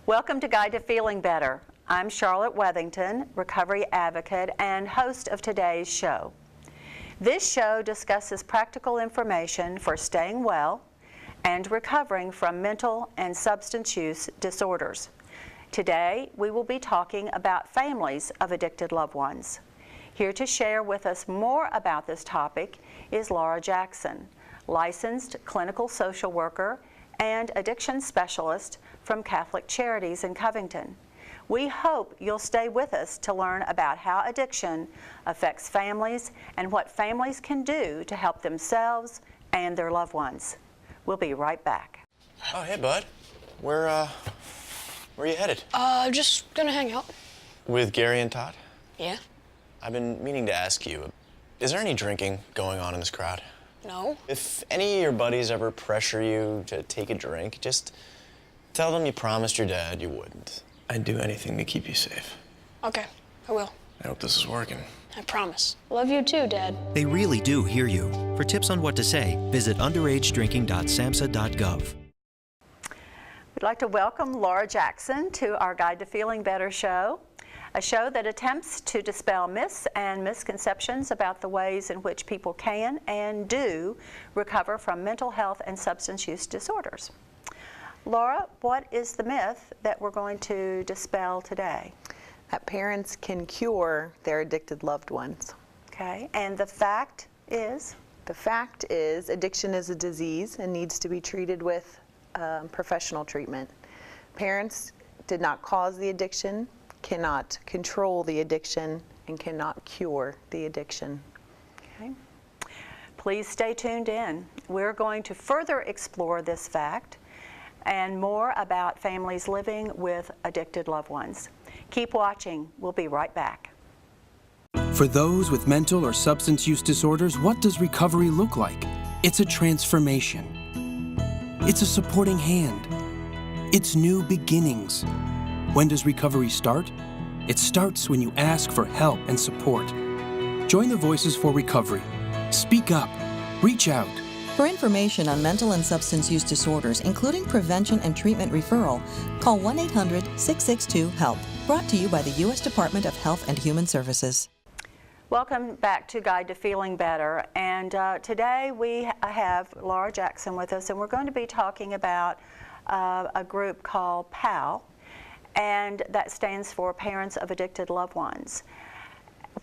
Welcome to Guide to Feeling Better. I'm Charlotte Wethington, recovery advocate and host of today's show. This show discusses practical information for staying well and recovering from mental and substance use disorders. Today, we will be talking about families of addicted loved ones. Here to share with us more about this topic is Laura Jackson, licensed clinical social worker and addiction specialist from Catholic Charities in Covington. We hope you'll stay with us to learn about how addiction affects families and what families can do to help themselves and their loved ones. We'll be right back. Oh, hey, bud. Where are you headed? Just gonna hang out. With Gary and Todd? Yeah? I've been meaning to ask you, is there any drinking going on in this crowd? No. If any of your buddies ever pressure you to take a drink, just tell them you promised your dad you wouldn't. I'd do anything to keep you safe. Okay, I will. I hope this is working. I promise. Love you too, Dad. They really do hear you. For tips on what to say, visit underagedrinking.samhsa.gov. We'd like to welcome Laura Jackson to our Guide to Feeling Better show, a show that attempts to dispel myths and misconceptions about the ways in which people can and do recover from mental health and substance use disorders. Laura, what is the myth that we're going to dispel today? That parents can cure their addicted loved ones. Okay, and the fact is? The fact is addiction is a disease and needs to be treated with professional treatment. Parents did not cause the addiction, cannot control the addiction, and cannot cure the addiction. Okay. Please stay tuned in. We're going to further explore this fact and more about families living with addicted loved ones. Keep watching. We'll be right back. For those with mental or substance use disorders, what does recovery look like? It's a transformation. It's a supporting hand. It's new beginnings. When does recovery start? It starts when you ask for help and support. Join the Voices for Recovery. Speak up. Reach out. For information on mental and substance use disorders, including prevention and treatment referral, call 1-800-662-HELP. Brought to you by the U.S. Department of Health and Human Services. Welcome back to Guide to Feeling Better. And today we have Laura Jackson with us, and we're going to be talking about a group called PAL, and that stands for Parents of Addicted Loved Ones.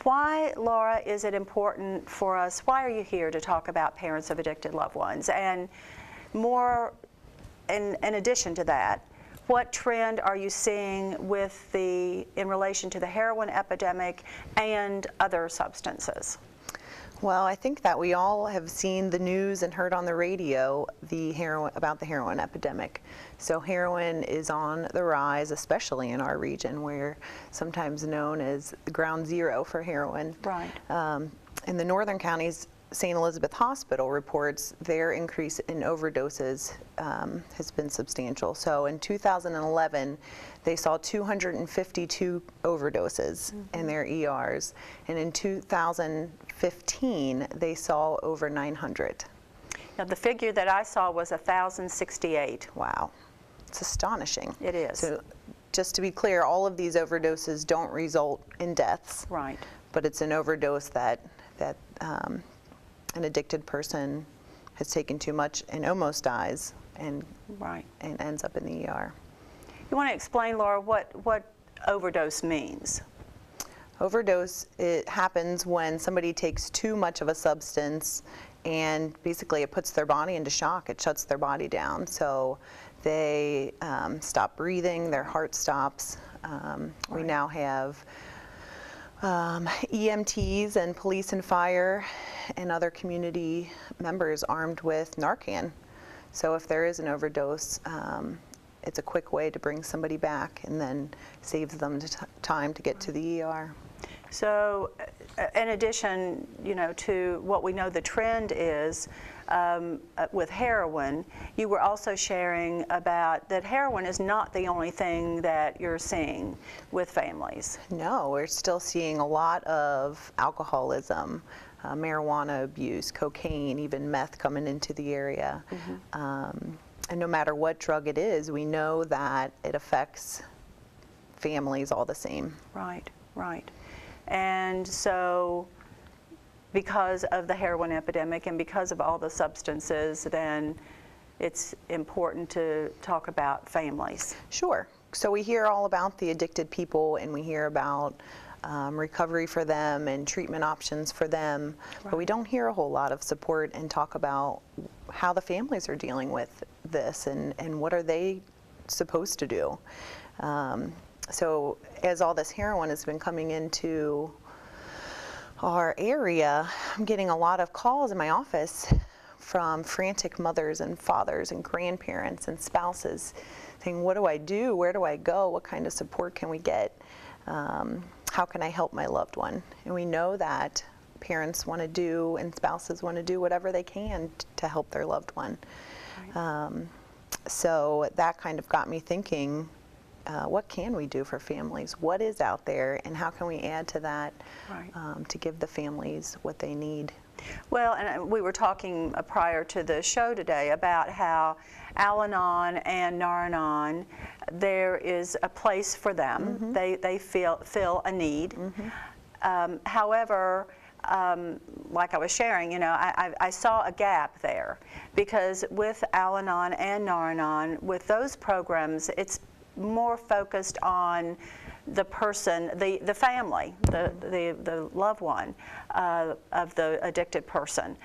Why, Laura, is it important for us? Why are you here to talk about parents of addicted loved ones? And more, in addition to that, what trend are you seeing in relation to the heroin epidemic and other substances? Well, I think that we all have seen the news and heard on the radio about the heroin epidemic. So heroin is on the rise, especially in our region, where sometimes known as the ground zero for heroin. Right. In the northern counties, St. Elizabeth Hospital reports their increase in overdoses has been substantial. So in 2011, they saw 252 overdoses in their ERs, and in 2015, they saw over 900. Now, the figure that I saw was 1,068. Wow, it's astonishing. It is. So just to be clear, all of these overdoses don't result in deaths. Right. But it's an overdose that an addicted person has taken too much and almost dies and ends up in the ER. You want to explain, Laura, what overdose means? Overdose, it happens when somebody takes too much of a substance and basically it puts their body into shock. It shuts their body down. So they stop breathing, their heart stops. We now have EMTs and police and fire and other community members armed with Narcan. So if there is an overdose, it's a quick way to bring somebody back and then saves them time to get to the ER. So, in addition, to what we know the trend is with heroin, you were also sharing about that heroin is not the only thing that you're seeing with families. No, we're still seeing a lot of alcoholism, marijuana abuse, cocaine, even meth coming into the area. And no matter what drug it is, we know that it affects families all the same. Right, right. And so because of the heroin epidemic and because of all the substances, then it's important to talk about families. Sure. So we hear all about the addicted people, and we hear about recovery for them and treatment options for them, but we don't hear a whole lot of support and talk about how the families are dealing with this and what are they supposed to do. So as all this heroin has been coming into our area, I'm getting a lot of calls in my office from frantic mothers and fathers and grandparents and spouses saying, what do I do? Where do I go? What kind of support can we get? How can I help my loved one? And we know that parents want to do and spouses want to do whatever they can to help their loved one. So that kind of got me thinking, what can we do for families? What is out there, and how can we add to that to give the families what they need? Well, and we were talking prior to the show today about how Al-Anon and Nar-Anon, there is a place for them. They feel a need. However, like I was sharing, I saw a gap there, because with Al-Anon and Nar-Anon, with those programs, it's more focused on the person, the family, the loved one of the addicted person,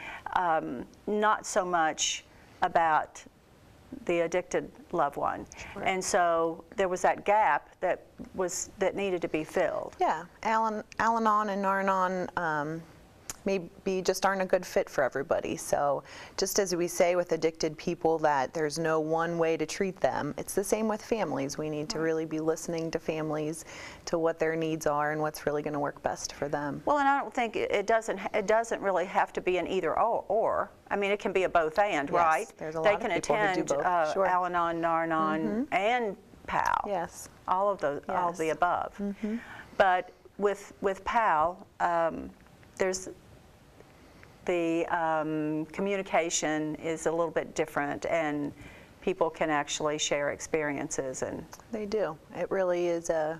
not so much about the addicted loved one. And so there was that gap that needed to be filled. Yeah, Al-Anon and Nar-Anon maybe just aren't a good fit for everybody. So just as we say with addicted people that there's no one way to treat them, it's the same with families. We need to really be listening to families, to what their needs are and what's really going to work best for them. Well, and I don't think it doesn't really have to be an either or. I mean, it can be a both and, Yes, right? there's a lot of people who do attend both. Sure. Al-Anon, Nar-Anon, and PAL. Yes. All of those, all of the Yes. above. But with PAL, there's the communication is a little bit different, and people can actually share experiences. And They do. It really is a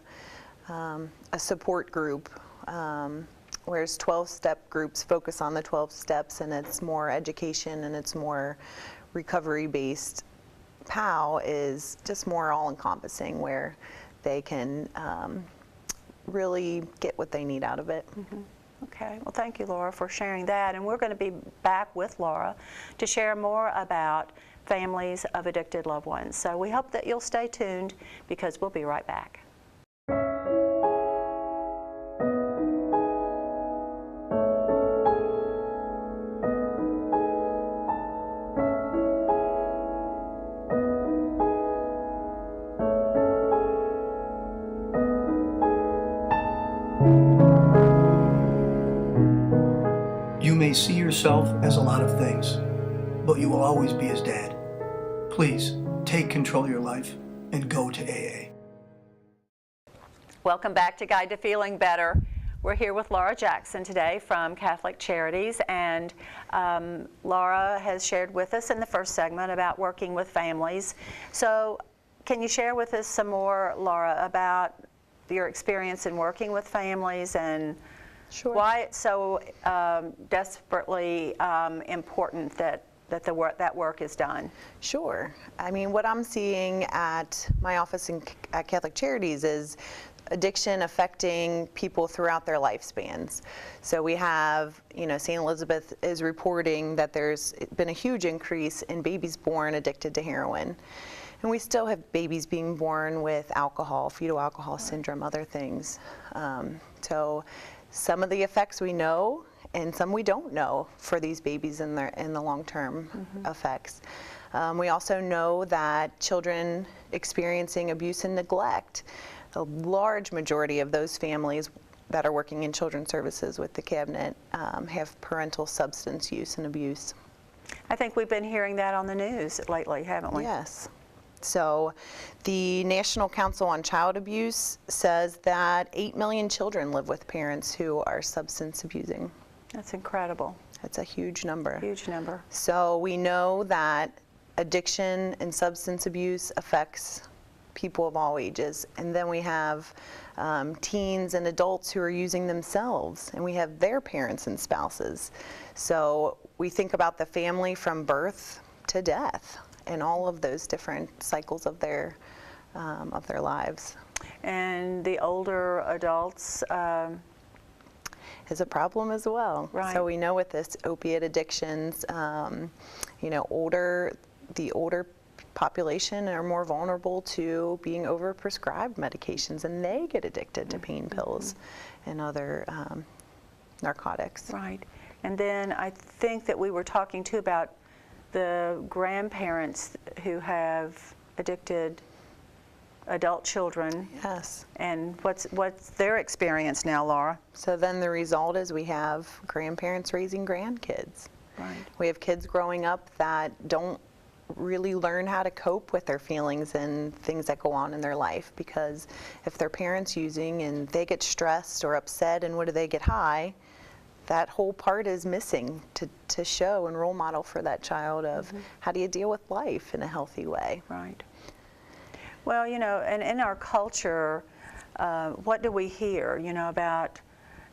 support group, whereas 12-step groups focus on the 12 steps, and it's more education and it's more recovery-based. PAL is just more all-encompassing, where they can really get what they need out of it. okay, well, thank you, Laura, for sharing that. And we're going to be back with Laura to share more about families of addicted loved ones. So we hope that you'll stay tuned, because we'll be right back. You may see yourself as a lot of things, but you will always be his dad. Please, take control of your life and go to AA. Welcome back to Guide to Feeling Better. We're here with Laura Jackson today from Catholic Charities, and Laura has shared with us in the first segment about working with families. So can you share with us some more, Laura, about your experience in working with families and why it's so desperately important that that work is done? Sure. I mean, what I'm seeing at my office at Catholic Charities is addiction affecting people throughout their lifespans. So we have, St. Elizabeth is reporting that there's been a huge increase in babies born addicted to heroin. And we still have babies being born with alcohol, fetal alcohol syndrome, other things. So some of the effects we know, and some we don't know for these babies in the long-term effects. We also know that children experiencing abuse and neglect, a large majority of those families that are working in children's services with the cabinet have parental substance use and abuse. I think we've been hearing that on the news lately, haven't we? Yes. So the National Council on Child Abuse says that 8 million children live with parents who are substance abusing. That's incredible. That's a huge number. Huge number. So we know that addiction and substance abuse affects people of all ages. And then we have teens and adults who are using themselves, and we have their parents and spouses. So we think about the family from birth to death and all of those different cycles of their lives. And the older adults, is a problem as well. Right. So we know with this opiate addictions, you know, the older population are more vulnerable to being overprescribed medications, and they get addicted to pain pills and other narcotics. right. And then I think that we were talking too about the grandparents who have addicted adult children. Yes. And what's their experience now, Laura? So then the result is we have grandparents raising grandkids. Right. We have kids growing up that don't really learn how to cope with their feelings and things that go on in their life, because if their parents using and they get stressed or upset, and what do they get high, that whole part is missing to show and role model for that child of how do you deal with life in a healthy way. Right. Well, you know, and in our culture, what do we hear, you know, about,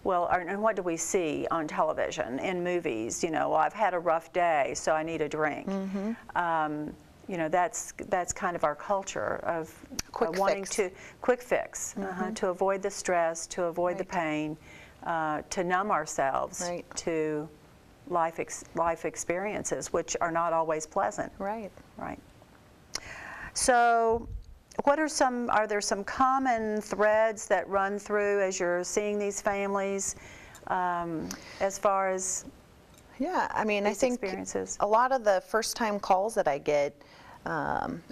well, and what do we see on television, in movies? You know, well, I've had a rough day, so I need a drink. You know, that's kind of our culture of wanting to quick fix, to avoid the stress, to avoid the pain, to numb ourselves to life experiences, which are not always pleasant. Right. Right. So, are there some common threads that run through as you're seeing these families, as far as Yeah, I mean, I think experiences? a lot of the first-time calls that I get,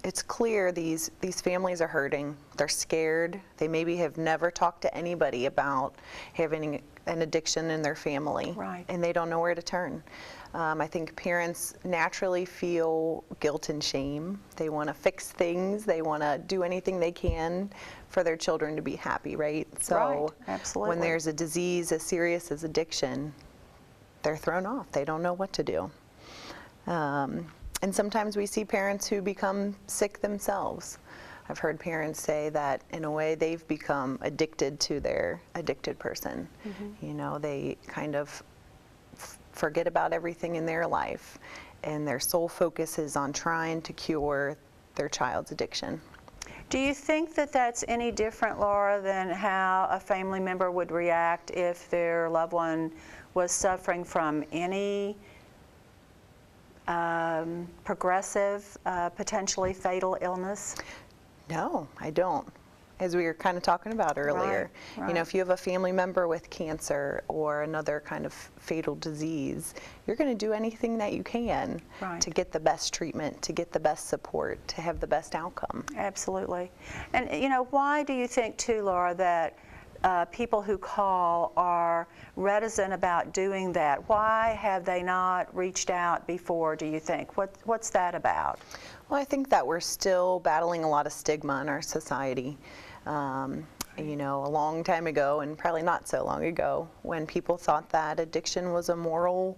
it's clear these families are hurting. They're scared. They maybe have never talked to anybody about having an addiction in their family, Right. and they don't know where to turn. I think parents naturally feel guilt and shame. They want to fix things. They want to do anything they can for their children to be happy, right? So Right, absolutely. when there's a disease as serious as addiction, they're thrown off. They don't know what to do. And sometimes we see parents who become sick themselves. I've heard parents say that in a way they've become addicted to their addicted person. You know, they kind of forget about everything in their life, and their sole focus is on trying to cure their child's addiction. Do you think that that's any different, Laura, than how a family member would react if their loved one was suffering from any progressive, potentially fatal illness? No, I don't. As we were kind of talking about earlier, Right, you know, if you have a family member with cancer or another kind of fatal disease, you're going to do anything that you can Right. to get the best treatment, to get the best support, to have the best outcome. Absolutely. And, you know, why do you think, too, Laura, that people who call are reticent about doing that? Why have they not reached out before, do you think? What's that about? Well, I think that we're still battling a lot of stigma in our society. You know, a long time ago, and probably not so long ago, when people thought that addiction was a moral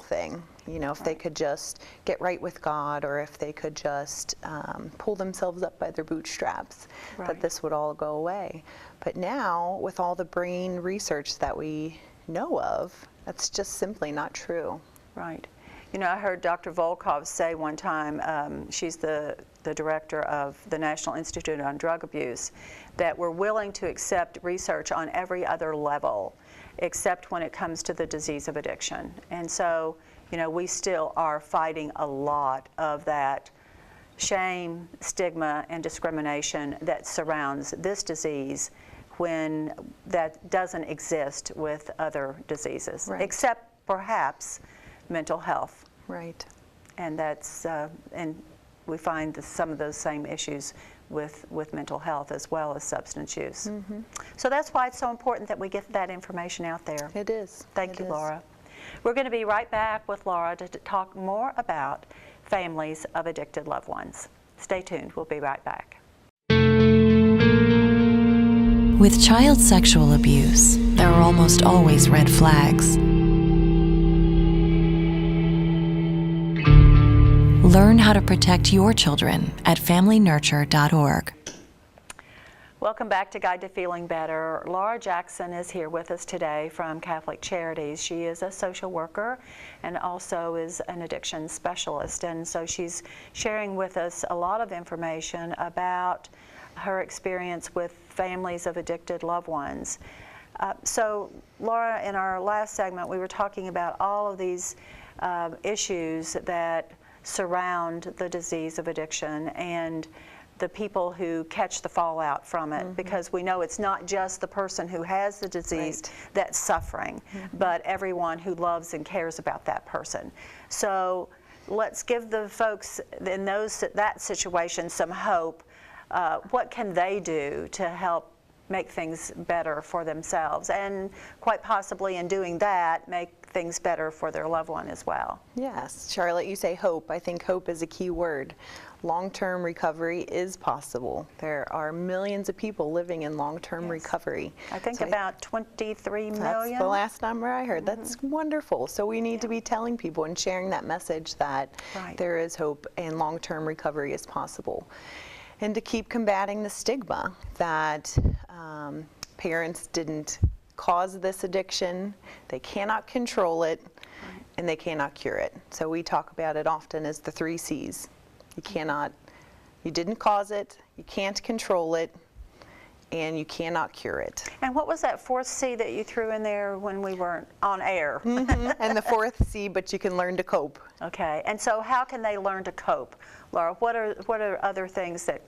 thing. You know, if they could just get right with God, or if they could just pull themselves up by their bootstraps, that this would all go away. But now, with all the brain research that we know of, that's just simply not true. Right. You know, I heard Dr. Volkov say one time, she's the director of the National Institute on Drug Abuse, that we're willing to accept research on every other level, except when it comes to the disease of addiction. And so, you know, we still are fighting a lot of that shame, stigma, and discrimination that surrounds this disease when that doesn't exist with other diseases, Right. except perhaps mental health. Right. And that's, and we find some of those same issues with mental health as well as substance use. So that's why it's so important that we get that information out there. It is. Thank It you, is. Laura. We're going to be right back with Laura to talk more about families of addicted loved ones. Stay tuned. We'll be right back. With child sexual abuse, there are almost always red flags. Learn how to protect your children at familynurture.org. Welcome back to Guide to Feeling Better. Laura Jackson is here with us today from Catholic Charities. She is a social worker and also is an addiction specialist. And so she's sharing with us a lot of information about her experience with families of addicted loved ones. So Laura, in our last segment, we were talking about all of these issues that surround the disease of addiction and the people who catch the fallout from it, because we know it's not just the person who has the disease that's suffering, but everyone who loves and cares about that person. So let's give the folks in that situation some hope. What can they do to help make things better for themselves, and quite possibly in doing that, make things better for their loved one as well? Yes, Charlotte, you say hope. I think hope is a key word. Long-term recovery is possible. There are millions of people living in long-term recovery. I think So about 23 million. That's the last number I heard. That's wonderful. So we need to be telling people and sharing that message that there is hope and long-term recovery is possible. And to keep combating the stigma that parents didn't cause this addiction, they cannot control it, and they cannot cure it. So we talk about it often as the 3 C's. You didn't cause it, you can't control it, and you cannot cure it. And what was that 4th C that you threw in there when we weren't on air? And the 4th C, but you can learn to cope. Okay, and so how can they learn to cope? Laura, what are other things that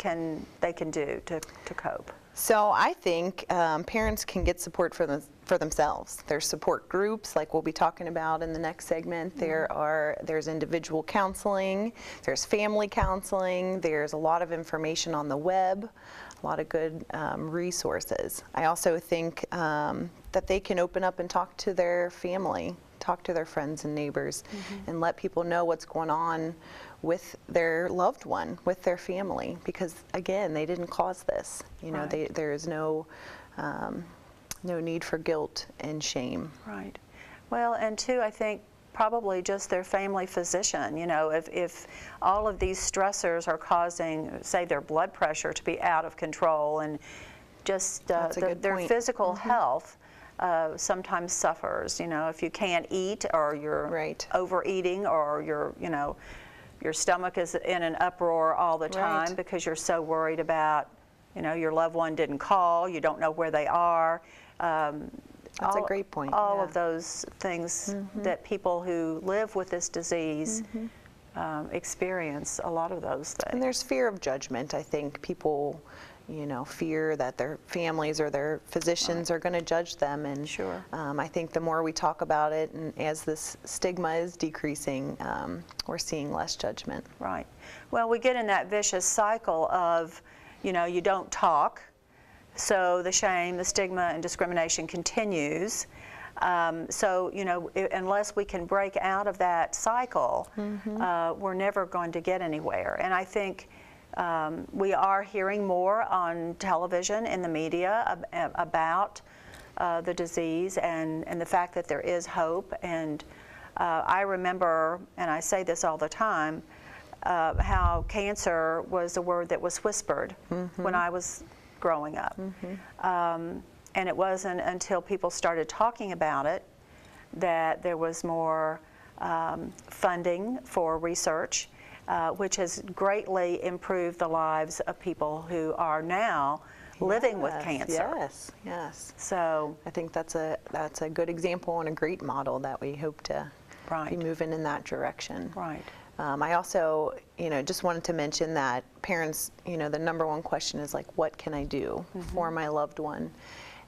they can do to cope? So I think parents can get support for themselves. There's support groups like we'll be talking about in the next segment. There's individual counseling, there's family counseling, there's a lot of information on the web, a lot of good resources. I also think that they can open up and talk to their family, talk to their friends and neighbors, and let people know what's going on with their loved one, with their family, because again, they didn't cause this. You know, there is no need for guilt and shame. Right. Well, and two, I think probably just their family physician. You know, if all of these stressors are causing, say, their blood pressure to be out of control, and just their physical health sometimes suffers. You know, if you can't eat, or you're overeating, or your stomach is in an uproar all the time because you're so worried about, your loved one didn't call, you don't know where they are. That's a great point. All of those things that people who live with this disease experience, a lot of those things. And there's fear of judgment. I think people, fear that their families or their physicians are going to judge them. And I think the more we talk about it, and as this stigma is decreasing, we're seeing less judgment. Right. Well, we get in that vicious cycle of, you don't talk, so the shame, the stigma, and discrimination continues. So, unless we can break out of that cycle, we're never going to get anywhere. And I think we are hearing more on television, in the media, about the disease and the fact that there is hope. And I remember, and I say this all the time, how cancer was a word that was whispered when I was growing up. And it wasn't until people started talking about it that there was more funding for research, which has greatly improved the lives of people who are now living with cancer. Yes, yes. So I think that's a good example and a great model that we hope to be moving in that direction. Right. I also, just wanted to mention that parents, the number one question is like, what can I do for my loved one?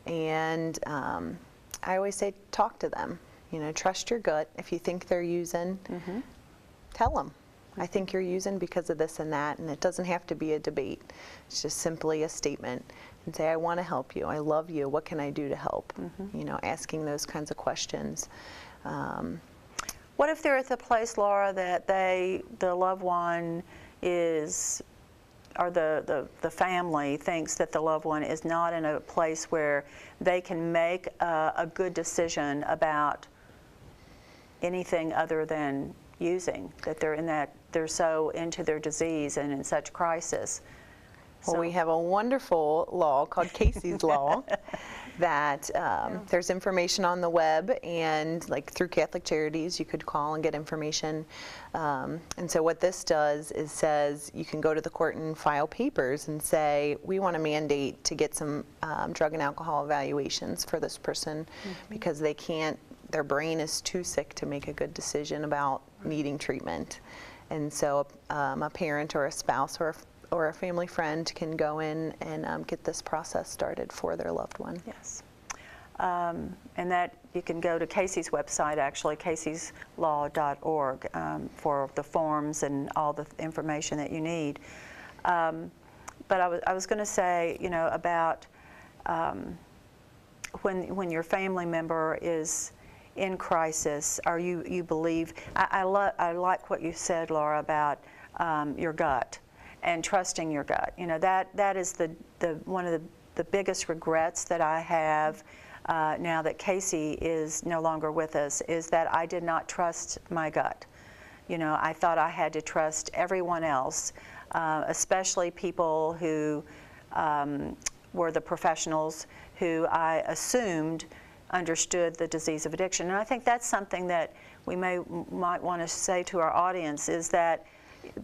And I always say, talk to them. Trust your gut. If you think they're using, tell them. I think you're using because of this and that, and it doesn't have to be a debate. It's just simply a statement. And say, I want to help you. I love you. What can I do to help? Asking those kinds of questions. What if they're at the place, Laura, that the loved one is, or the family thinks that the loved one is not in a place where they can make a good decision about anything other than using, that they're so into their disease and in such crisis? Well, we have a wonderful law called Casey's Law that there's information on the web, and like through Catholic Charities you could call and get information. And so what this does is says you can go to the court and file papers and say, we want to mandate to get some drug and alcohol evaluations for this person because they can't, their brain is too sick to make a good decision about needing treatment. And so a parent or a spouse or a family friend can go in and get this process started for their loved one. Yes. And that you can go to Casey's website, actually, caseyslaw.org, for the forms and all the information that you need. But I was going to say, about when your family member is in crisis, or you believe, I like what you said, Laura, about your gut and trusting your gut. That is one of the biggest regrets that I have now that Casey is no longer with us, is that I did not trust my gut. I thought I had to trust everyone else, especially people who were the professionals who I assumed understood the disease of addiction. And I think that's something that we might want to say to our audience, is that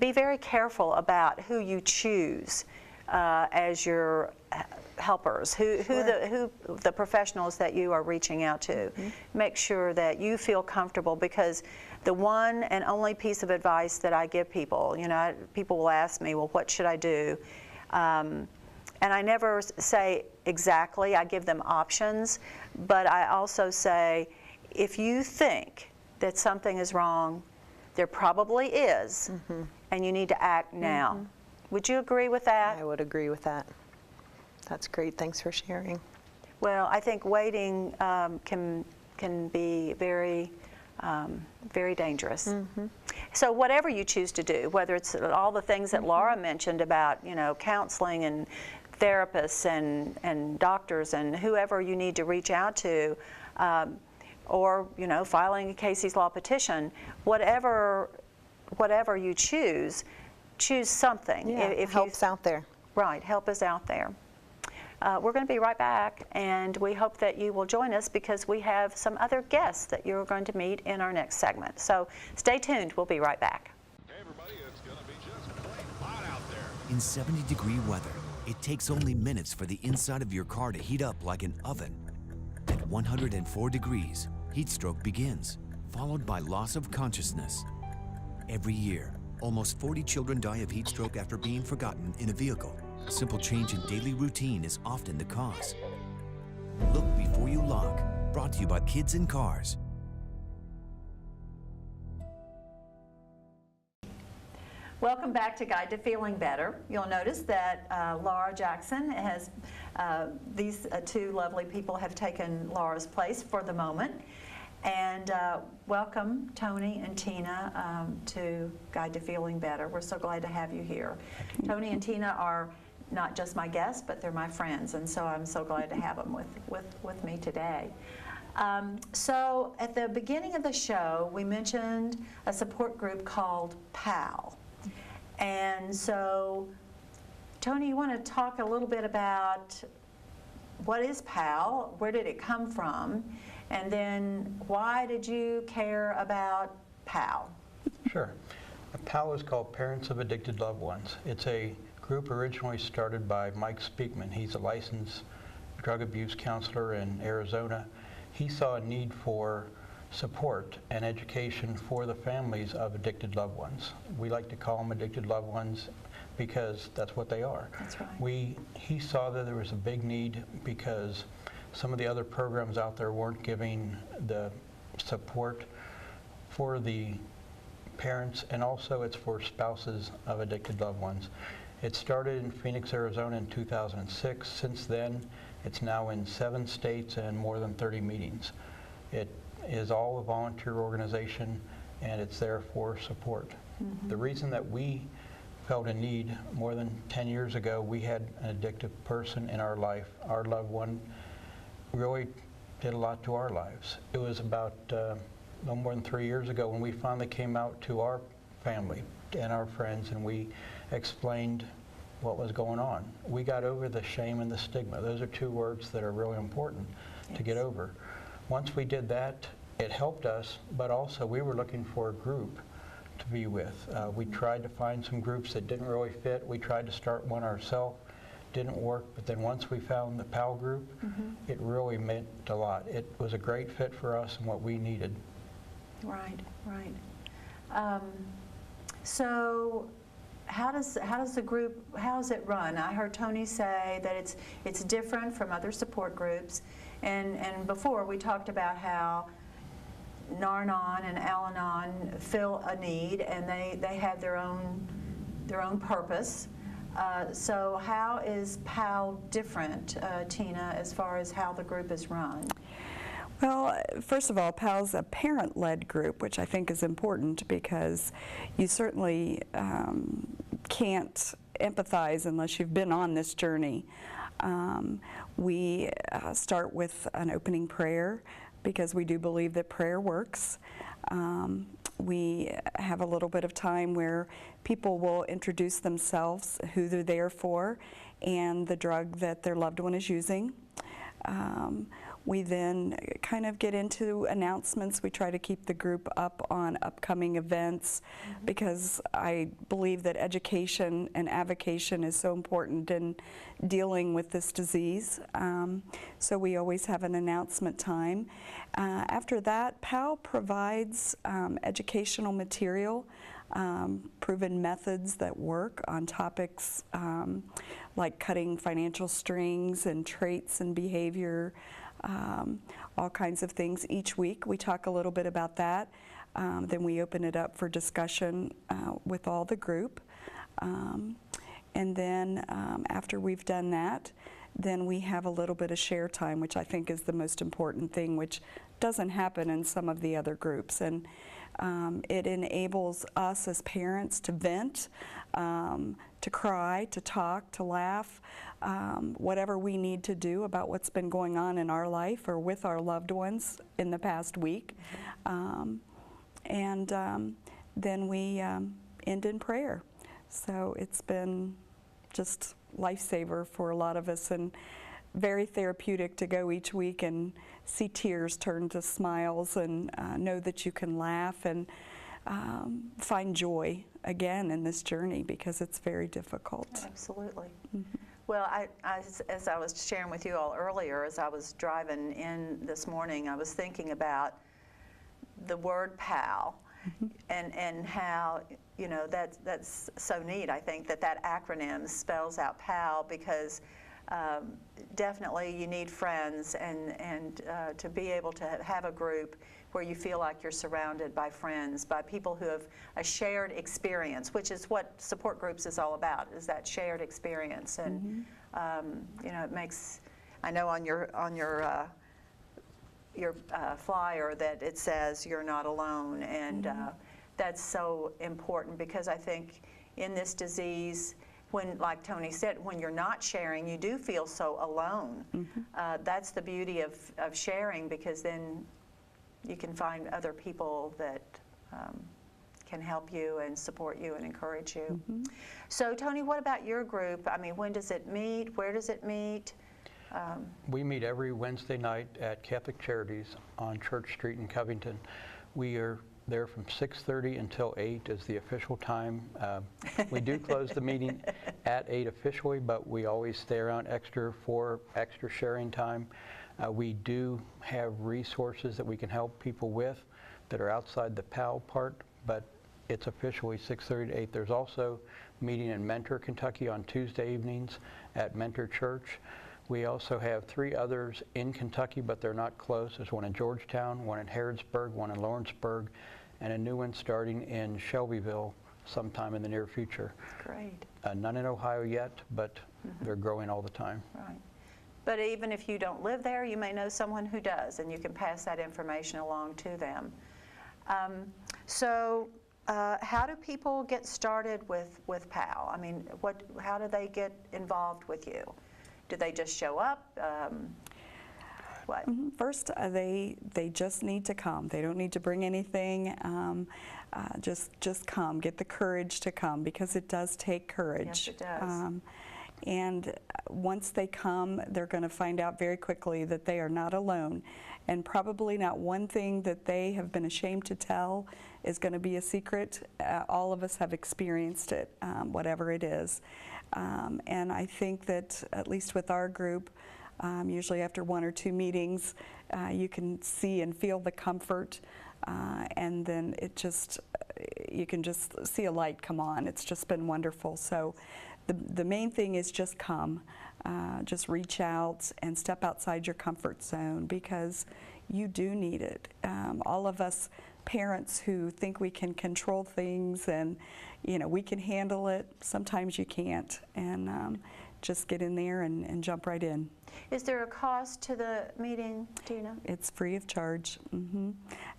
be very careful about who you choose as your helpers, who the professionals that you are reaching out to. Make sure that you feel comfortable, because the one and only piece of advice that I give people, people will ask me, well, what should I do? And I never say exactly, I give them options, but I also say, if you think that something is wrong, there probably is, and you need to act now. Would you agree with that? I would agree with that. That's great. Thanks for sharing. Well, I think waiting can be very, very dangerous. So whatever you choose to do, whether it's all the things that Laura mentioned about, counseling and therapists and doctors and whoever you need to reach out to, or filing a Casey's Law petition, whatever you choose something. Yeah, if help's out there. Right, help is out there. We're going to be right back, and we hope that you will join us, because we have some other guests that you're going to meet in our next segment. So stay tuned. We'll be right back. Hey everybody, it's going to be just plain hot out there. In 70-degree weather, it takes only minutes for the inside of your car to heat up like an oven. At 104 degrees, heat stroke begins, followed by loss of consciousness. Every year, almost 40 children die of heat stroke after being forgotten in a vehicle. A simple change in daily routine is often the cause. Look before you lock. Brought to you by Kids in Cars. Welcome back to Guide to Feeling Better. You'll notice that Laura Jackson has, these two lovely people have taken Laura's place for the moment. And welcome, Tony and Tina, to Guide to Feeling Better. We're so glad to have you here. Tony and Tina are not just my guests, but they're my friends, and so I'm so glad to have them with me today. So at the beginning of the show, we mentioned a support group called PAL. And so, Tony, you want to talk a little bit about what is PAL, where did it come from, and then why did you care about PAL? Sure. PAL is called Parents of Addicted Loved Ones. It's a group originally started by Mike Speakman. He's a licensed drug abuse counselor in Arizona. He saw a need for support and education for the families of addicted loved ones. We like to call them addicted loved ones because that's what they are. That's right. He saw that there was a big need because some of the other programs out there weren't giving the support for the parents, and also it's for spouses of addicted loved ones. It started in Phoenix, Arizona in 2006. Since then, it's now in 7 states and more than 30 meetings. It is all a volunteer organization, and it's there for support. The reason that we felt a need more than 10 years ago, we had an addictive person in our life. Our loved one really did a lot to our lives. It was about no more than 3 years ago when we finally came out to our family and our friends, and we explained what was going on. We got over the shame and the stigma. Those are 2 words that are really important to get over. Once we did that, it helped us, but also we were looking for a group to be with. We tried to find some groups that didn't really fit. We tried to start one ourselves. Didn't work, but then once we found the PAL group, it really meant a lot. It was a great fit for us and what we needed. Right, right. So how does the group, how is it run? I heard Tony say that it's different from other support groups, and before we talked about how Nar-Anon and Al-Anon fill a need, and they have their own purpose. So how is PAL different, Tina, as far as how the group is run? Well, first of all, PAL's a parent-led group, which I think is important because you certainly can't empathize unless you've been on this journey. We start with an opening prayer because we do believe that prayer works. We have a little bit of time where people will introduce themselves, who they're there for, and the drug that their loved one is using. We then kind of get into announcements. We try to keep the group up on upcoming events because I believe that education and avocation is so important in dealing with this disease. So we always have an announcement time. After that, PAL provides educational material, proven methods that work on topics like cutting financial strings and traits and behavior, all kinds of things. Each week we talk a little bit about that. Then we open it up for discussion with all the group. And then after we've done that, then we have a little bit of share time, which I think is the most important thing, which doesn't happen in some of the other groups. And it enables us as parents to vent, to cry, to talk, to laugh, whatever we need to do about what's been going on in our life or with our loved ones in the past week. And then we end in prayer. So it's been just lifesaver for a lot of us and very therapeutic to go each week and see tears turn to smiles and know that you can laugh and find joy again in this journey because it's very difficult. Absolutely. Well, as I was sharing with you all earlier, as I was driving in this morning, I was thinking about the word PAL and how, you know, that's so neat. I think that acronym spells out PAL because definitely you need friends and to be able to have a group where you feel like you're surrounded by friends, by people who have a shared experience, which is what support groups is all about, is that shared experience. And you know, it makes, I know on your flyer that it says you're not alone, and that's so important because I think in this disease, when, like Tony said, when you're not sharing, you do feel so alone. That's the beauty of sharing, because then you can find other people that can help you and support you and encourage you. So Tony, what about your group? I mean, when does it meet? Where does it meet? We meet every Wednesday night at Catholic Charities on Church Street in Covington. We are there from 6:30 until 8 is the official time. We do close the meeting at 8 officially, but we always stay around extra for extra sharing time. We do have resources that we can help people with that are outside the PAL part, but it's officially 6:30 to 8. There's also meeting in Mentor, Kentucky on Tuesday evenings at Mentor Church. We also have 3 others in Kentucky, but they're not close. There's one in Georgetown, one in Harrodsburg, one in Lawrenceburg, and a new one starting in Shelbyville sometime in the near future. Great. None in Ohio yet, but they're growing all the time. Right. But even if you don't live there, you may know someone who does, and you can pass that information along to them. How do people get started with PAL? I mean, how do they get involved with you? Do they just show up? What? First, they just need to come. They don't need to bring anything. Just come. Get the courage to come, because it does take courage. Yes, it does. And once they come, they're going to find out very quickly that they are not alone. And probably not one thing that they have been ashamed to tell is going to be a secret. All of us have experienced it, whatever it is. And I think that, at least with our group, usually after 1 or 2 meetings, you can see and feel the comfort, and then you can just see a light come on. It's just been wonderful. So the main thing is just come. Just reach out and step outside your comfort zone, because you do need it. All of us parents who think we can control things and we can handle it, sometimes you can't. And just get in there and jump right in. Is there a cost to the meeting, do you know? It's free of charge.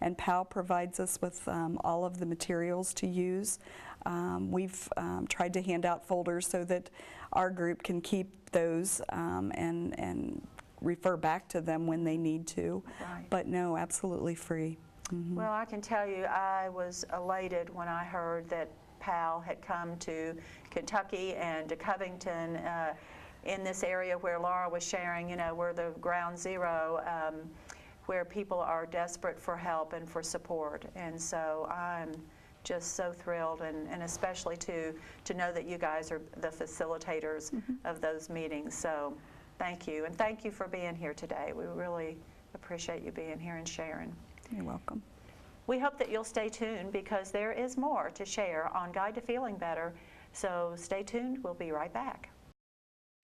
And PAL provides us with all of the materials to use. We've tried to hand out folders so that our group can keep those and refer back to them when they need to. Right. But no, absolutely free. Well, I can tell you I was elated when I heard that PAL had come to Kentucky and to Covington, in this area where Laura was sharing, we're the ground zero, where people are desperate for help and for support. And so I'm just so thrilled, and especially to know that you guys are the facilitators of those meetings. So thank you, and thank you for being here today. We really appreciate you being here and sharing. You're welcome. We hope that you'll stay tuned, because there is more to share on Guide to Feeling Better. So stay tuned. We'll be right back.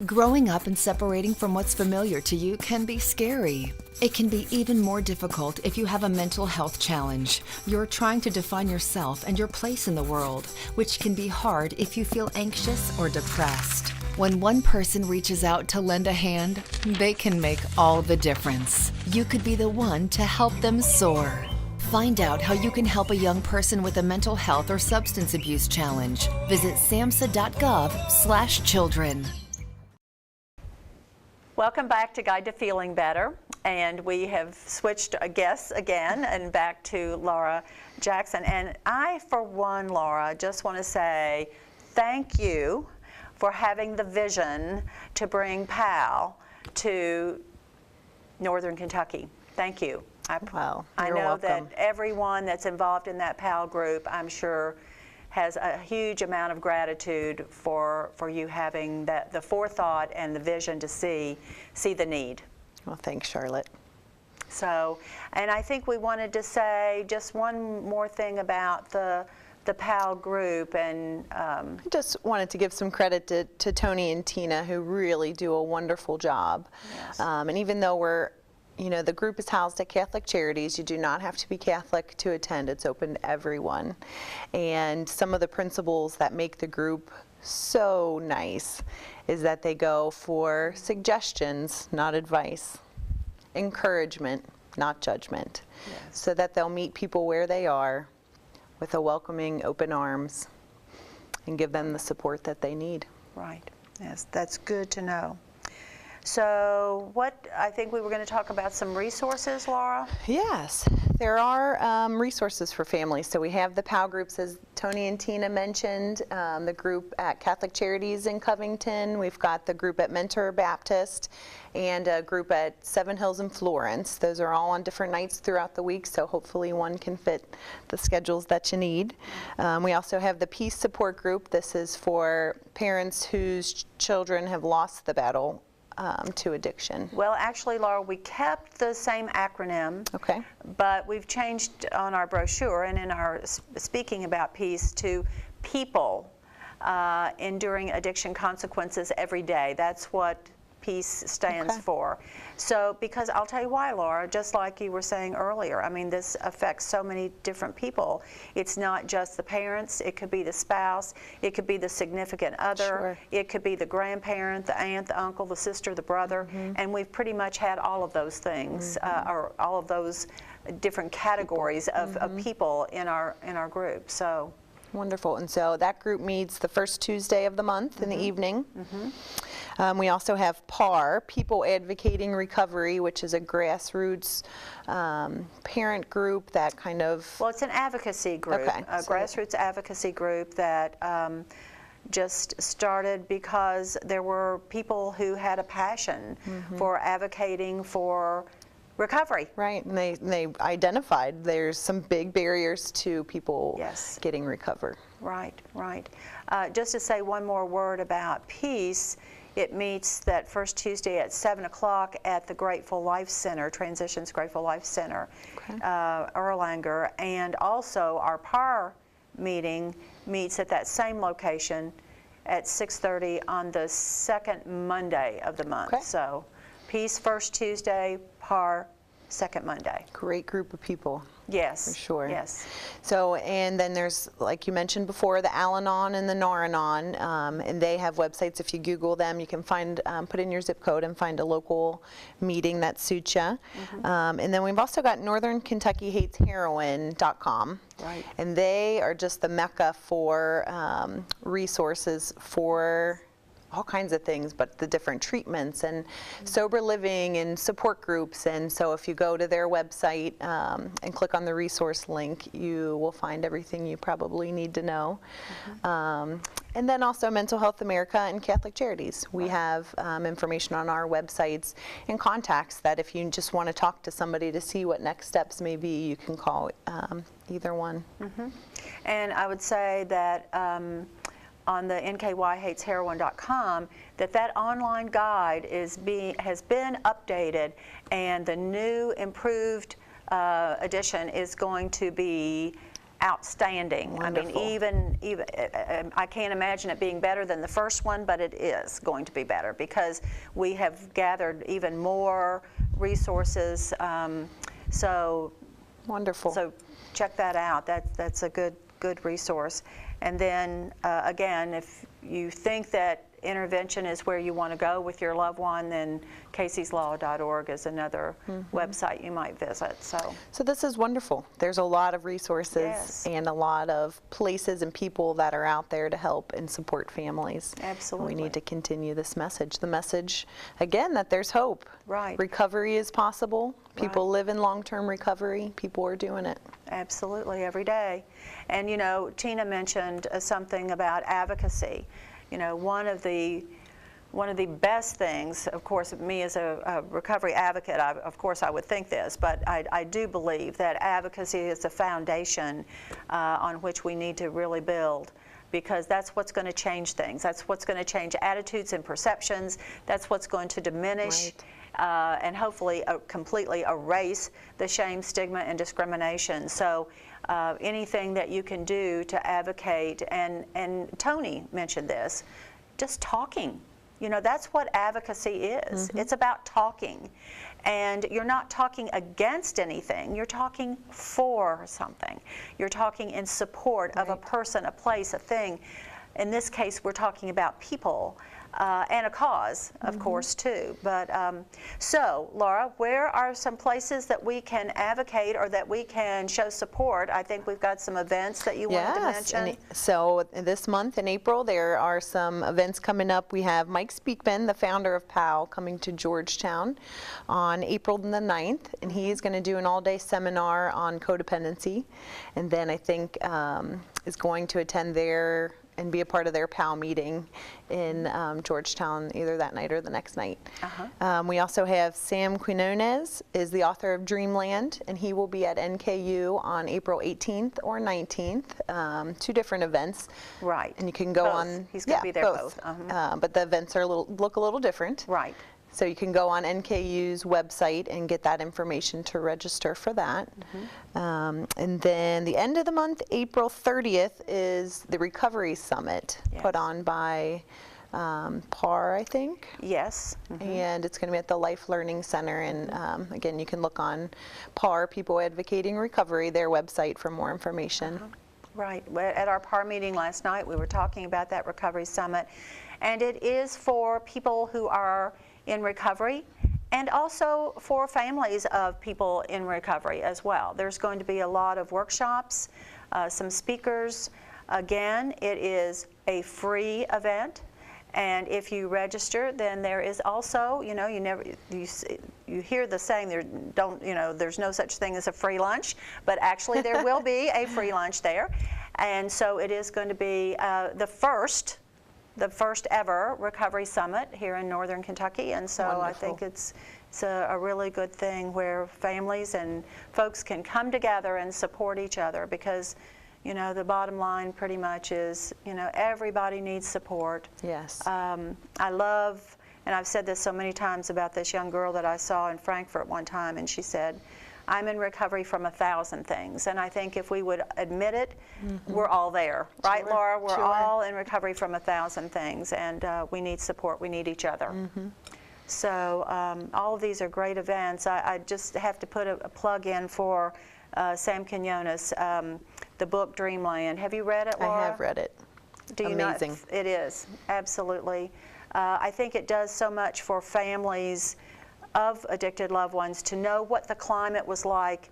Growing up and separating from what's familiar to you can be scary. It can be even more difficult if you have a mental health challenge. You're trying to define yourself and your place in the world, which can be hard if you feel anxious or depressed. When one person reaches out to lend a hand, they can make all the difference. You could be the one to help them soar. Find out how you can help a young person with a mental health or substance abuse challenge. Visit samhsa.gov/children. Welcome back to Guide to Feeling Better, and we have switched guests again and back to Laura Jackson. And I, for one, Laura, just want to say thank you for having the vision to bring PAL to Northern Kentucky. Thank you. Well, I you're know welcome. that everyone that's involved in that PAL group, I'm sure, has a huge amount of gratitude for you having the forethought and the vision to see the need. Well, thanks, Charlotte. So, and I think we wanted to say just one more thing about the PAL group, and I just wanted to give some credit to Tony and Tina, who really do a wonderful job. Yes. And even though the group is housed at Catholic Charities, you do not have to be Catholic to attend. It's open to everyone. And some of the principles that make the group so nice is that they go for suggestions, not advice, encouragement, not judgment, so that they'll meet people where they are with a welcoming, open arms, and give them the support that they need. Right. Yes, that's good to know. So I think we were going to talk about some resources, Laura? Yes, there are resources for families. So we have the PAL groups, as Tony and Tina mentioned, the group at Catholic Charities in Covington. We've got the group at Mentor Baptist and a group at Seven Hills in Florence. Those are all on different nights throughout the week, so hopefully one can fit the schedules that you need. We also have the Peace Support Group. This is for parents whose children have lost the battle to addiction? Well, actually, Laura, we kept the same acronym. Okay. But we've changed on our brochure and in our speaking about peace to people enduring addiction consequences every day. That's what peace stands for. So, because I'll tell you why, Laura, just like you were saying earlier, I mean, this affects so many different people. It's not just the parents, it could be the spouse, it could be the significant other, it could be the grandparent, the aunt, the uncle, the sister, the brother, and we've pretty much had all of those things, or all of those different categories of people in our group. So. Wonderful. And so that group meets the first Tuesday of the month in the evening. We also have PAR, People Advocating Recovery, which is a grassroots parent group that kind of... Well, it's an advocacy group, a grassroots advocacy group that just started because there were people who had a passion for advocating for recovery. Right, and they identified there's some big barriers to people getting recovered. Right, right. Just to say one more word about peace, it meets that first Tuesday at 7 o'clock at the Grateful Life Center, Transitions Grateful Life Center, Erlanger, and also our PAR meeting meets at that same location at 6:30 on the second Monday of the month. So peace first Tuesday, PAR second Monday. Great group of people. Yes. For sure. Yes. So, and then there's, like you mentioned before, the Al-Anon and the Nar-Anon, and they have websites. If you Google them, you can find, put in your zip code and find a local meeting that suits you. And then we've also got NorthernKentuckyHatesHeroin.com. Right. And they are just the mecca for resources for all kinds of things, but the different treatments and sober living and support groups. And so if you go to their website and click on the resource link, you will find everything you probably need to know. And then also Mental Health America and Catholic Charities. We have information on our websites and contacts that if you just want to talk to somebody to see what next steps may be, you can call either one. And I would say that on the NKYHatesHeroin.com, that online guide has been updated, and the new improved edition is going to be outstanding. Wonderful. I mean, even I can't imagine it being better than the first one, but it is going to be better because we have gathered even more resources. So wonderful. So check that out. That's a good resource. And then again, if you think that intervention is where you want to go with your loved one, then Casey'sLaw.org is another website you might visit. So this is wonderful. There's a lot of resources and a lot of places and people that are out there to help and support families. Absolutely. We need to continue this message. The message, again, that there's hope. Right. Recovery is possible. People live in long-term recovery. People are doing it. Absolutely, every day. And you know, Tina mentioned something about advocacy. You know, one of the best things, of course, me as a recovery advocate, of course I would think this, but I do believe that advocacy is the foundation on which we need to really build, because that's what's going to change things. That's what's going to change attitudes and perceptions. That's what's going to diminish and hopefully completely erase the shame, stigma, and discrimination. So anything that you can do to advocate, and Tony mentioned this, just talking. You know, that's what advocacy is. It's about talking. And you're not talking against anything. You're talking for something. You're talking in support of a person, a place, a thing. In this case, we're talking about people. And a cause, of course, too. But so, Laura, where are some places that we can advocate or that we can show support? I think we've got some events that you wanted to mention. So this month in April, there are some events coming up. We have Mike Speakman, the founder of POW, coming to Georgetown on April the 9th, and he is going to do an all-day seminar on codependency, and then I think is going to attend there and be a part of their POW meeting in Georgetown either that night or the next night. We also have Sam Quinones is the author of Dreamland, and he will be at NKU on April 18th or 19th. Two different events. Right. And you can go both. on. He's going to be there both. But the events are look a little different. Right. So you can go on NKU's website and get that information to register for that. And then the end of the month, April 30th, is the Recovery Summit put on by PAR, I think. Yes. And it's going to be at the Life Learning Center. And again, you can look on PAR, People Advocating Recovery, their website for more information. Right. At our PAR meeting last night, we were talking about that Recovery Summit. And it is for people who are in recovery and also for families of people in recovery as well. There's going to be a lot of workshops, some speakers. Again, it is a free event. And if you register, then there is also, you know, you hear the saying there's no such thing as a free lunch, but actually there will be a free lunch there. And so it is going to be the first ever Recovery Summit here in Northern Kentucky. And so Wonderful. I think it's a really good thing where families and folks can come together and support each other, because you know, the bottom line pretty much is, you know, everybody needs support. Yes. I love, and I've said this so many times about this young girl that I saw in Frankfurt one time, and she said, I'm in recovery from 1,000 things. And I think if we would admit it, we're all there. Right, Sure, Laura? We're sure. all in recovery from 1,000 things, and we need support. We need each other. So all of these are great events. I just have to put a plug in for Sam Quinones, the book Dreamland. Have you read it, Laura? I have read it. Do you Amazing. Not? It is, absolutely. I think it does so much for families of addicted loved ones to know what the climate was like,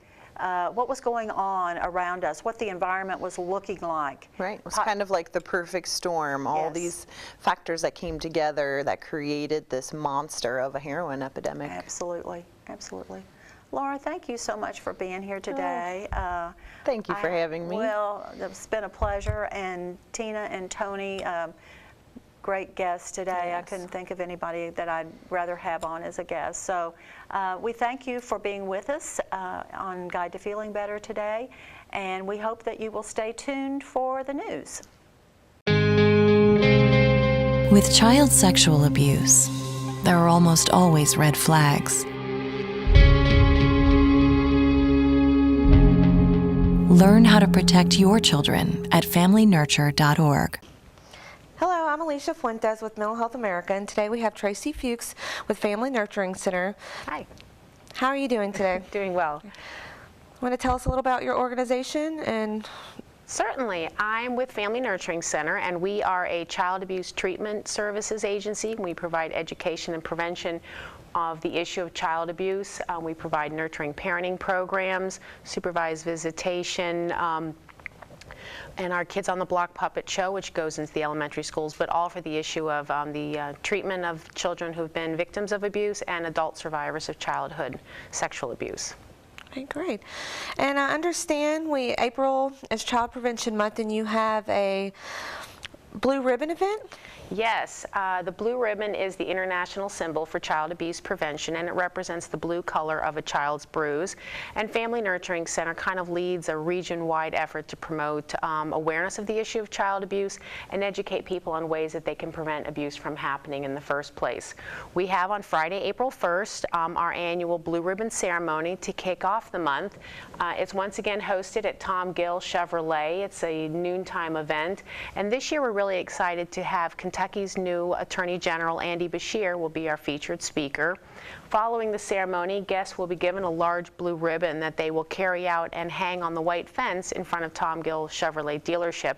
what was going on around us, what the environment was looking like. Right. It was kind of like the perfect storm, all Yes. these factors that came together that created this monster of a heroin epidemic. Absolutely, absolutely. Laura, thank you so much for being here today. Thank you for having me. Well, it's been a pleasure. And Tina and Tony, great guests today. Yes. I couldn't think of anybody that I'd rather have on as a guest. So we thank you for being with us on Guide to Feeling Better today. And we hope that you will stay tuned for the news. With child sexual abuse, there are almost always red flags. Learn how to protect your children at familynurture.org. Hello, I'm Alicia Fuentes with Mental Health America, and today we have Tracy Fuchs with Family Nurturing Center. Hi. How are you doing today? Doing well. Want to tell us a little about your organization? And Certainly. I'm with Family Nurturing Center, and we are a child abuse treatment services agency. We provide education and prevention of the issue of child abuse. We provide nurturing parenting programs, supervised visitation, and our Kids on the Block puppet show, which goes into the elementary schools, but all for the issue of the treatment of children who've been victims of abuse and adult survivors of childhood sexual abuse. Okay, great. And I understand April is Child Prevention Month, and you have a Blue Ribbon event? Yes, the blue ribbon is the international symbol for child abuse prevention, and it represents the blue color of a child's bruise. And Family Nurturing Center kind of leads a region-wide effort to promote awareness of the issue of child abuse and educate people on ways that they can prevent abuse from happening in the first place. We have on Friday, April 1st, our annual Blue Ribbon ceremony to kick off the month. It's once again hosted at Tom Gill Chevrolet. It's a noontime event, and this year we're really excited to have Kentucky's new Attorney General, Andy Beshear, will be our featured speaker. Following the ceremony, guests will be given a large blue ribbon that they will carry out and hang on the white fence in front of Tom Gill Chevrolet dealership,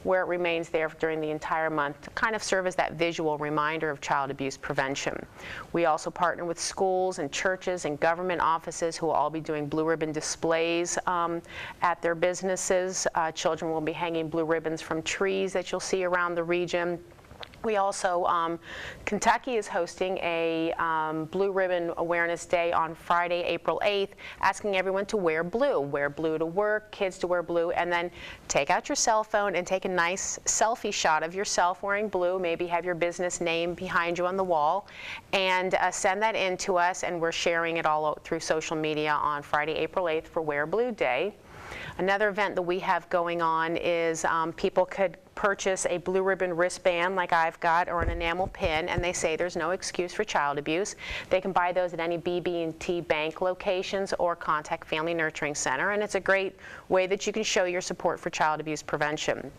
where it remains there during the entire month to kind of serve as that visual reminder of child abuse prevention. We also partner with schools and churches and government offices who will all be doing blue ribbon displays at their businesses. Children will be hanging blue ribbons from trees that you'll see around the region. We also, Kentucky is hosting a Blue Ribbon Awareness Day on Friday, April 8th, asking everyone to wear blue. Wear blue to work, kids to wear blue, and then take out your cell phone and take a nice selfie shot of yourself wearing blue. Maybe have your business name behind you on the wall, and send that in to us, and we're sharing it all through social media on Friday, April 8th for Wear Blue Day. Another event that we have going on is people could purchase a blue ribbon wristband like I've got, or an enamel pin, and they say there's no excuse for child abuse. They can buy those at any BB&T bank locations or contact Family Nurturing Center, and it's a great way that you can show your support for child abuse prevention.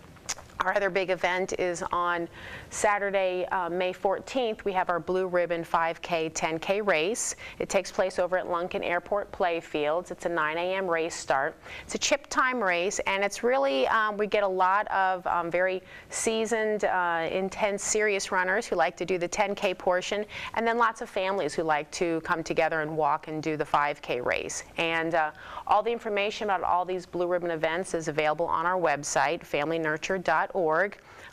Our other big event is on Saturday, May 14th. We have our Blue Ribbon 5K, 10K race. It takes place over at Lunken Airport Playfields. It's a 9 a.m. race start. It's a chip time race, and it's really, we get a lot of very seasoned, intense, serious runners who like to do the 10K portion, and then lots of families who like to come together and walk and do the 5K race. And all the information about all these Blue Ribbon events is available on our website, familynurture.org.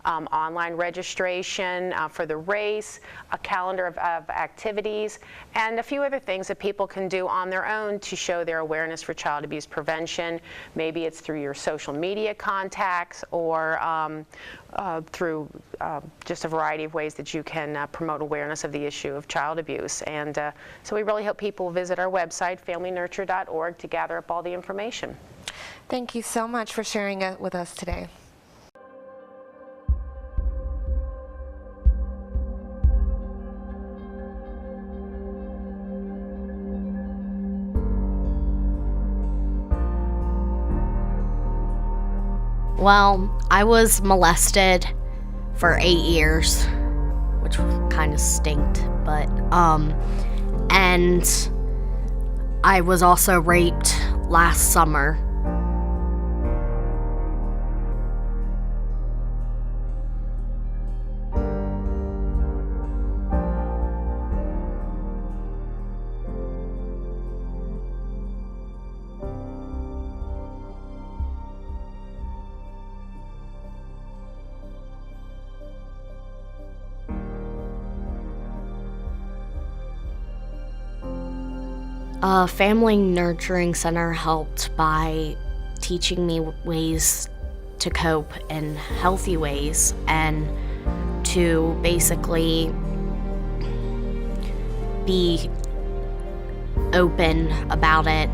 Online registration for the race, a calendar of activities, and a few other things that people can do on their own to show their awareness for child abuse prevention. Maybe it's through your social media contacts, or through just a variety of ways that you can promote awareness of the issue of child abuse. And so we really hope people visit our website, familynurture.org, to gather up all the information. Thank you so much for sharing it with us today. Well, I was molested for 8 years, which kind of stinked, but, and I was also raped last summer. Family Nurturing Center helped by teaching me ways to cope in healthy ways and to basically be open about it.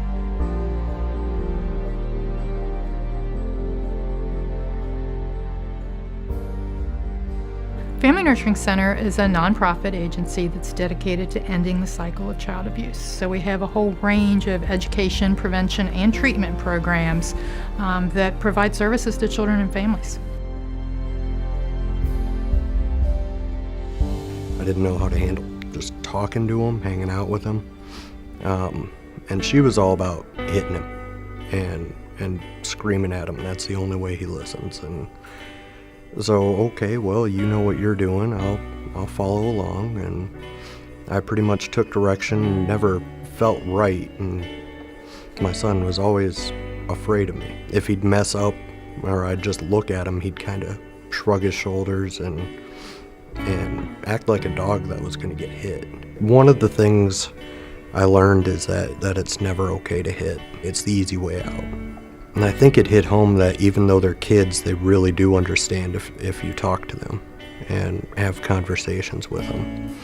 Family Nurturing Center is a nonprofit agency that's dedicated to ending the cycle of child abuse. So we have a whole range of education, prevention, and treatment programs that provide services to children and families. I didn't know how to handle just talking to him, hanging out with him. And she was all about hitting him and screaming at him. That's the only way he listens. And so, okay, well, you know what you're doing, I'll follow along. And I pretty much took direction, never felt right, and my son was always afraid of me. If he'd mess up or I'd just look at him, he'd kind of shrug his shoulders and act like a dog that was going to get hit. One of the things I learned is that it's never okay to hit. It's the easy way out. And I think it hit home that even though they're kids, they really do understand if you talk to them and have conversations with them.